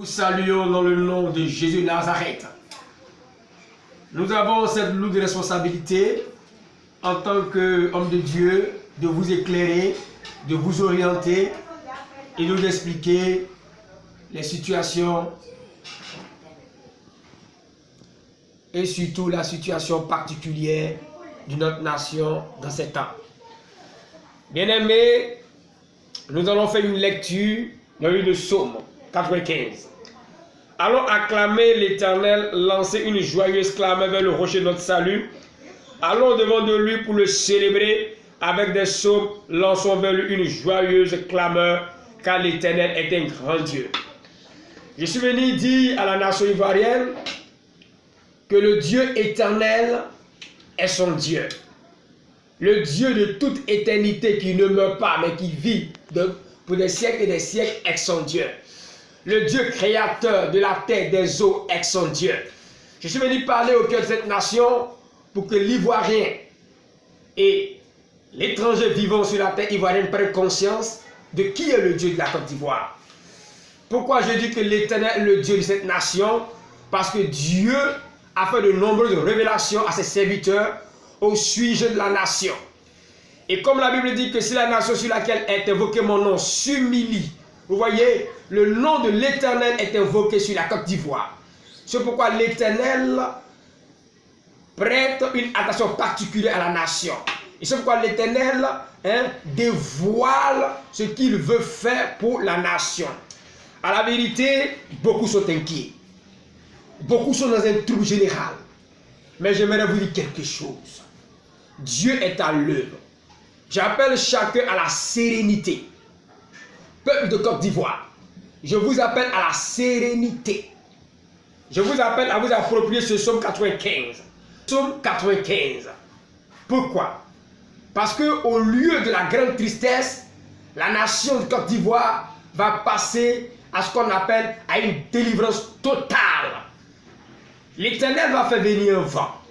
Nous saluons dans le nom de Jésus de Nazareth. Nous avons cette lourde responsabilité en tant qu'homme de Dieu de vous éclairer, de vous orienter et de vous expliquer les situations et surtout la situation particulière de notre nation dans ces temps. Bien-aimés, nous allons faire une lecture dans le livre de Psaume 95. Allons acclamer l'Éternel, lancer une joyeuse clameur vers le rocher de notre salut. Allons devant de lui pour le célébrer avec des psaumes, lançons vers lui une joyeuse clameur, car l'Éternel est un grand Dieu. Je suis venu dire à la nation ivoirienne que le Dieu éternel est son Dieu. Le Dieu de toute éternité qui ne meurt pas, mais qui vit pour des siècles et des siècles est son Dieu. Le Dieu créateur de la terre, des eaux est son Dieu. Je suis venu parler au cœur de cette nation pour que l'Ivoirien et l'étranger vivant sur la terre ivoirienne prennent conscience de qui est le Dieu de la Côte d'Ivoire. Pourquoi je dis que l'Éternel est le Dieu de cette nation? Parce que Dieu a fait de nombreuses révélations à ses serviteurs au sujet de la nation. Et comme la Bible dit que si la nation sur laquelle est invoqué mon nom s'humilie, vous voyez, le nom de l'Éternel est invoqué sur la Côte d'Ivoire. C'est pourquoi l'Éternel prête une attention particulière à la nation. Et c'est pourquoi l'Éternel dévoile ce qu'il veut faire pour la nation. À la vérité, beaucoup sont inquiets. Beaucoup sont dans un trou général. Mais j'aimerais vous dire quelque chose. Dieu est à l'œuvre. J'appelle chacun à la sérénité. Peuple de Côte d'Ivoire, je vous appelle à la sérénité. Je vous appelle à vous approprier ce psaume 95. Psaume 95. Pourquoi? Parce qu'au lieu de la grande tristesse, la nation de Côte d'Ivoire va passer à ce qu'on appelle à une délivrance totale. L'Éternel va faire venir un vent.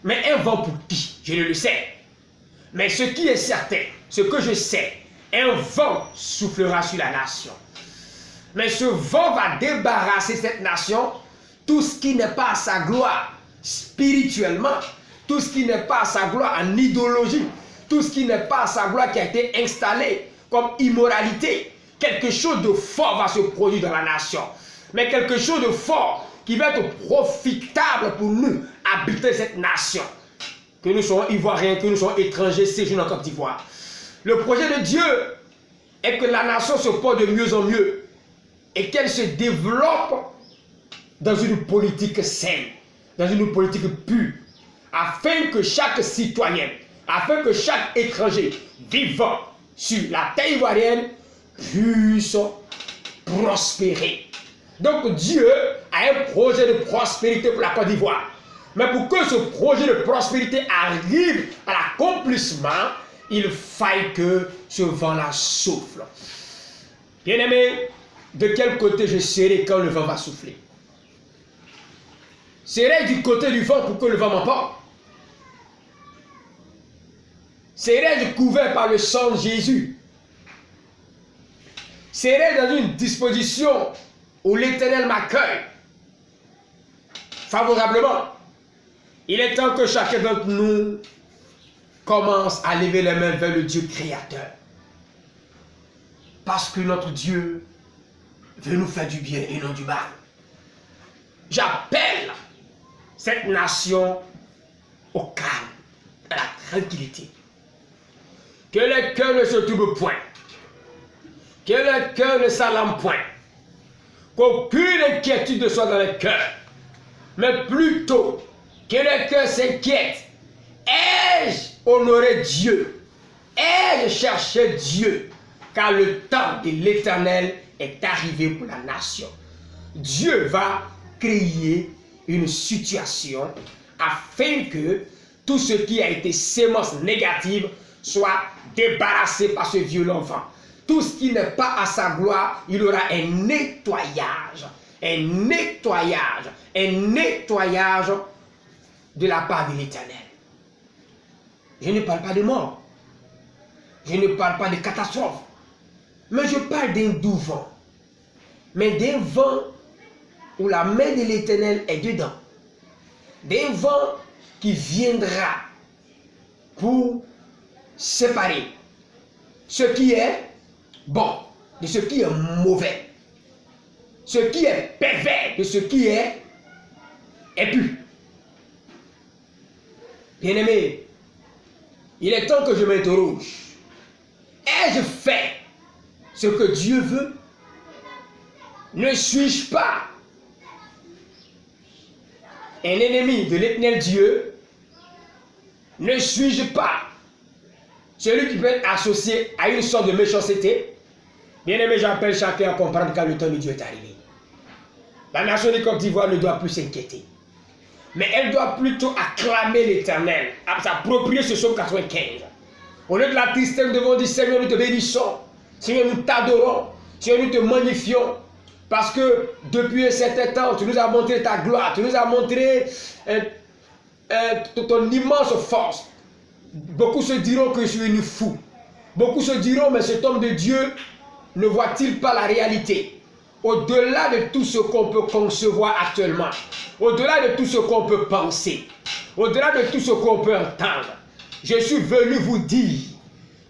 Mais un vent pour qui? Je ne le sais. Mais ce qui est certain, ce que je sais, un vent soufflera sur la nation. Mais ce vent va débarrasser cette nation, tout ce qui n'est pas à sa gloire spirituellement, tout ce qui n'est pas à sa gloire en idéologie, tout ce qui n'est pas à sa gloire qui a été installé comme immoralité. Quelque chose de fort va se produire dans la nation. Mais quelque chose de fort qui va être profitable pour nous, habiter cette nation. Que nous soyons ivoiriens, que nous soyons étrangers, séjournant en Côte d'Ivoire. Le projet de Dieu est que la nation se porte de mieux en mieux et qu'elle se développe dans une politique saine, dans une politique pure, afin que chaque citoyen, afin que chaque étranger vivant sur la terre ivoirienne puisse prospérer. Donc Dieu a un projet de prospérité pour la Côte d'Ivoire. Mais pour que ce projet de prospérité arrive à l'accomplissement, il faille que ce vent-là souffle. Bien-aimé, de quel côté je serai quand le vent va souffler? Serai-je du côté du vent pour que le vent m'emporte? Serai-je couvert par le sang de Jésus? Serai-je dans une disposition où l'Éternel m'accueille favorablement? Il est temps que chacun d'entre nous commence à lever les mains vers le Dieu créateur. Parce que notre Dieu veut nous faire du bien et non du mal. J'appelle cette nation au calme, à la tranquillité. Que les cœurs ne se troublent point. Que les cœurs ne s'alarment point. Qu'aucune inquiétude ne soit dans les cœurs. Mais plutôt que les cœurs s'inquiètent. Ai-je honoré Dieu? Ai-je cherché Dieu? Car le temps de l'Éternel est arrivé pour la nation. Dieu va créer une situation afin que tout ce qui a été sémence négative soit débarrassé par ce violent vent. Tout ce qui n'est pas à sa gloire, il aura un nettoyage de la part de l'Éternel. Je ne parle pas de mort. Je ne parle pas de catastrophe. Mais je parle d'un doux vent. Mais d'un vent où la main de l'Éternel est dedans, d'un vent qui viendra pour séparer ce qui est bon de ce qui est mauvais, ce qui est pervers de ce qui est pur. Bien-aimé, il est temps que je m'interroge. Ai-je fait ce que Dieu veut? Ne suis-je pas un ennemi de l'Éternel Dieu? Ne suis-je pas celui qui peut être associé à une sorte de méchanceté? Bien-aimé, j'appelle chacun à comprendre quand le temps de Dieu est arrivé. La nation de Côte d'Ivoire ne doit plus s'inquiéter, mais elle doit plutôt acclamer l'Éternel, à s'approprier ce psaume 95. Au lieu de la tristesse, nous devons dire: Seigneur, nous te bénissons, Seigneur, nous t'adorons, Seigneur, nous te magnifions, parce que depuis un certain temps, tu nous as montré ta gloire, tu nous as montré ton immense force. Beaucoup se diront que je suis une fou. Beaucoup se diront: mais cet homme de Dieu ne voit-il pas la réalité? Au-delà de tout ce qu'on peut concevoir actuellement, au-delà de tout ce qu'on peut penser, au-delà de tout ce qu'on peut entendre, je suis venu vous dire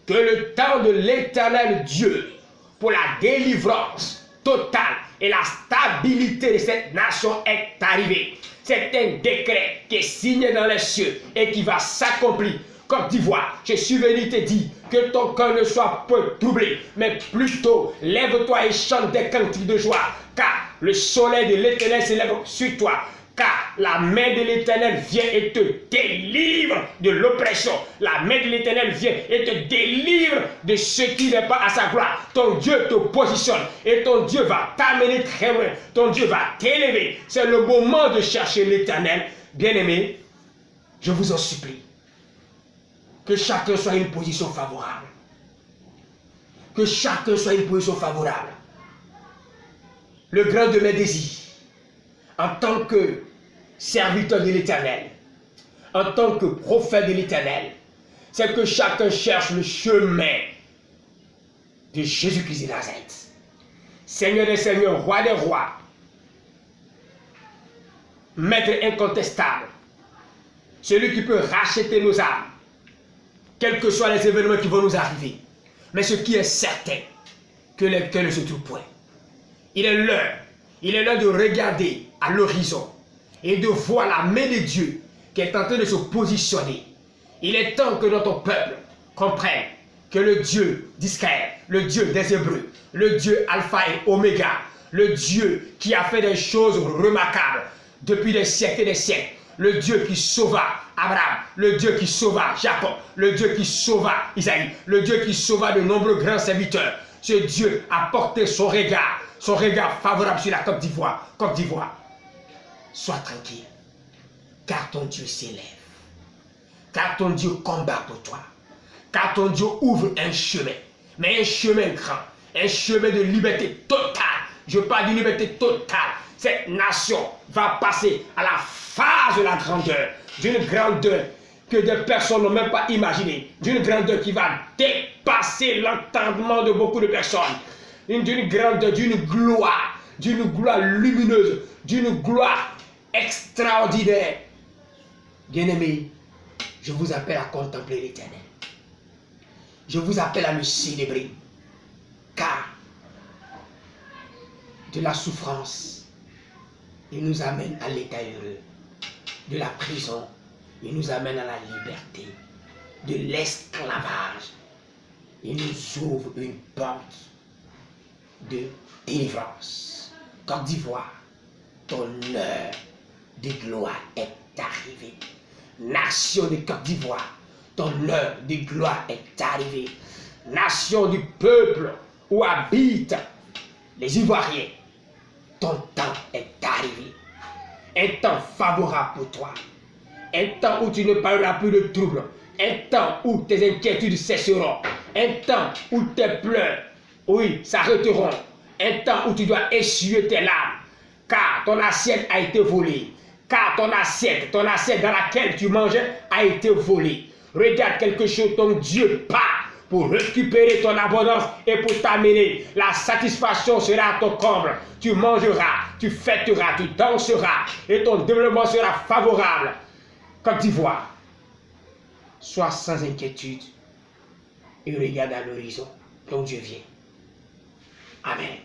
que le temps de l'Éternel Dieu pour la délivrance totale et la stabilité de cette nation est arrivé. C'est un décret qui est signé dans les cieux et qui va s'accomplir. Côte d'Ivoire, je suis venu te dire que ton cœur ne soit pas troublé, mais plutôt lève-toi et chante des cantiques de joie, car le soleil de l'Éternel s'élève sur toi. Car la main de l'Éternel vient et te délivre de l'oppression. La main de l'Éternel vient et te délivre de ce qui n'est pas à sa gloire. Ton Dieu te positionne et ton Dieu va t'amener très loin. Ton Dieu va t'élever. C'est le moment de chercher l'Éternel. Bien-aimé, je vous en supplie, que chacun soit une position favorable. Que chacun soit une position favorable. Le grand de mes désirs, en tant que serviteur de l'Éternel, en tant que prophète de l'Éternel, c'est que chacun cherche le chemin de Jésus-Christ de Nazareth. Seigneur des seigneurs, roi des rois, maître incontestable, celui qui peut racheter nos âmes, quels que soient les événements qui vont nous arriver. Mais ce qui est certain, que les cœurs ne se trouvent point. Il est l'heure de regarder à l'horizon et de voir la main de Dieu qui est en train de se positionner. Il est temps que notre peuple comprenne que le Dieu d'Israël, le Dieu des Hébreux, le Dieu Alpha et Oméga, le Dieu qui a fait des choses remarquables depuis des siècles et des siècles, le Dieu qui sauva Abraham, le Dieu qui sauva Jacob, le Dieu qui sauva Isaïe, le Dieu qui sauva de nombreux grands serviteurs. Ce Dieu a porté son regard favorable sur la Côte d'Ivoire. Côte d'Ivoire, sois tranquille, car ton Dieu s'élève, car ton Dieu combat pour toi, car ton Dieu ouvre un chemin, mais un chemin grand, un chemin de liberté totale. Je parle d'une liberté totale. Cette nation va passer à la phase de la grandeur, d'une grandeur que des personnes n'ont même pas imaginé, d'une grandeur qui va dépasser l'entendement de beaucoup de personnes, d'une grandeur, d'une gloire lumineuse, d'une gloire extraordinaire. Bien-aimés, je vous appelle à contempler l'Éternel. Je vous appelle à le célébrer, car de la souffrance, il nous amène à l'état heureux. De la prison, il nous amène à la liberté. De l'esclavage, il nous ouvre une porte de délivrance. Côte d'Ivoire, ton heure de gloire est arrivée. Nation de Côte d'Ivoire, ton heure de gloire est arrivée. Nation du peuple où habitent les Ivoiriens, ton temps est arrivé. Un temps favorable pour toi. Un temps où tu ne parleras plus de troubles. Un temps où tes inquiétudes cesseront. Un temps où tes pleurs, oui, s'arrêteront. Un temps où tu dois essuyer tes larmes. Car ton assiette a été volée. Car ton assiette dans laquelle tu mangeais a été volée. Regarde quelque chose, ton Dieu part pour récupérer ton abondance et pour t'amener. La satisfaction sera à ton comble. Tu mangeras, tu fêteras, tu danseras et ton développement sera favorable. Côte d'Ivoire, sois sans inquiétude et regarde à l'horizon dont Dieu vient. Amen.